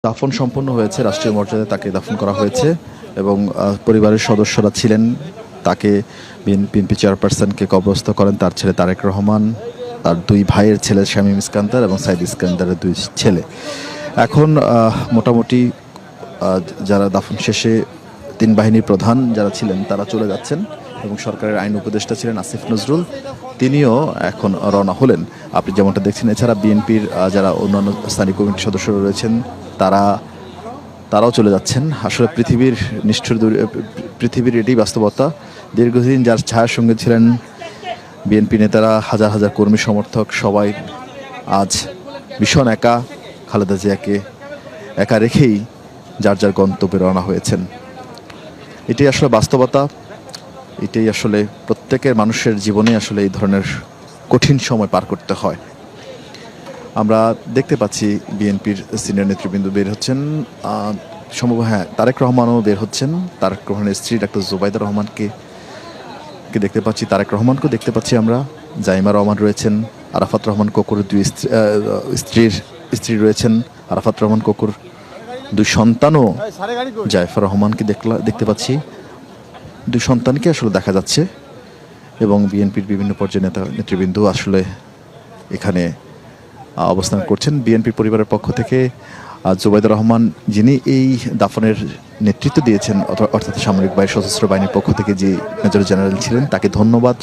দাফন সম্পন্ন হয়েছে, রাষ্ট্রীয় মর্যাদায় তাকে দাফন করা হয়েছে এবং পরিবারের সদস্যরা ছিলেন। তাকে বিএনপি চেয়ারপারসনকে কবরস্থ করেন তার ছেলে তারেক রহমান, তার দুই ভাইয়ের ছেলে শামীম ইস্কান্দার এবং সাইদ ইস্কান্দারের দুই ছেলে। এখন মোটামুটি যারা দাফন শেষে তিন বাহিনীর প্রধান যারা ছিলেন তারা চলে যাচ্ছেন এবং সরকারের আইন উপদেষ্টা ছিলেন আসিফ নজরুল, তিনিও এখন রওনা হলেন। আপনি যেমনটা দেখছেন, এছাড়া বিএনপির যারা অন্যান্য স্থানীয় কমিটির সদস্যরা রয়েছেন তারাও চলে যাচ্ছেন। আসলে পৃথিবীর এটাই বাস্তবতা। দীর্ঘদিন যার ছায়ার সঙ্গে ছিলেন বিএনপি নেতারা, হাজার হাজার কর্মী সমর্থক, সবাই আজ ভীষণ একা, খালেদা জিয়াকে একা রেখেই যার যার গন্তব্যে রওনা হয়েছেন। এটাই আসলে বাস্তবতা, এটাই আসলে প্রত্যেকের মানুষের জীবনে আসলে এই ধরনের কঠিন সময় পার করতে হয়। আমরা দেখতে পাচ্ছি বিএনপির সিনিয়র নেতৃবৃন্দ বের হচ্ছেন, সম্ভব তারেক রহমানও বের হচ্ছেন। তারেক রহমানের স্ত্রী ডাক্তার জুবাইদা রহমানকে দেখতে পাচ্ছি, তারেক রহমানকেও দেখতে পাচ্ছি আমরা। জাইমা রহমান রয়েছেন, আরাফাত রহমান কোকুর দুই স্ত্রী রয়েছেন, আরাফাত রহমান কোকুর দুই সন্তানও জায়ফা রহমানকে দেখতে পাচ্ছি। দুই সন্তানকে আসলে দেখা যাচ্ছে এবং বিএনপির বিভিন্ন পর্যায়ে নেতৃবৃন্দ আসলে এখানে অবস্থান করছেন। বিএনপি পরিবারের পক্ষ থেকে জুবাইদুর রহমান, যিনি এই দাফনের নেতৃত্ব দিয়েছেন, অর্থাৎ সামরিক বাহিনী সশস্ত্র বাহিনীর পক্ষ থেকে যে মেজর জেনারেল ছিলেন, তাকে ধন্যবাদ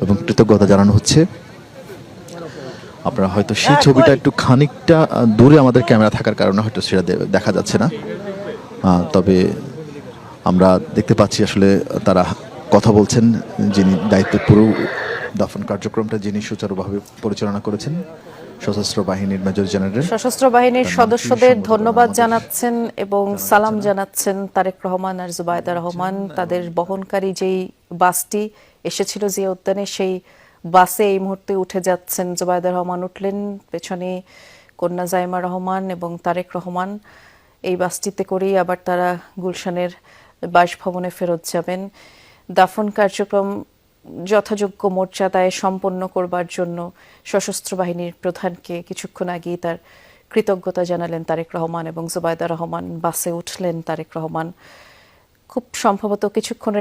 এবং কৃতজ্ঞতা জানানো হচ্ছে। আপনারা হয়তো সেই ছবিটা একটু খানিকটা দূরে আমাদের ক্যামেরা থাকার কারণে হয়তো সেটা দেখা যাচ্ছে না, তবে আমরা দেখতে পাচ্ছি আসলে তারা কথা বলছেন। যিনি দায়িত্বের পুরো দাফন কার্যক্রমটা যিনি সুচারুভাবে পরিচালনা করেছেন, সশস্ত্র বাহিনীর মেজর জেনারেল, সশস্ত্র বাহিনীর সদস্যদের ধন্যবাদ জানাচ্ছেন এবং সালাম জানাচ্ছেন তারেক রহমান আর জুবাইদা রহমান। তাদের বহনকারী যেই বাসটি এসেছিল জিয়া উদ্যানে, সেই বাসে এই মুহূর্তে উঠে যাচ্ছেন। জুবাইদা রহমান উঠলেন, পেছনে কন্যা জাইমা রহমান এবং তারেক রহমান। এই বাসটিতে করেই আবার তারা গুলশানের বাসভবনে ফেরত যাবেন। দাফন কার্যক্রম যথাযোগ্য মর্যাদায় সম্পন্ন করবার জন্য সশস্ত্র বাহিনীর প্রধানকে কিছুক্ষণ আগেই তার কৃতজ্ঞতা জানালেন তারেক রহমান এবং জুবাইদা রহমান। বাসে উঠলেন তারেক রহমান, খুব সম্ভবত কিছুক্ষণের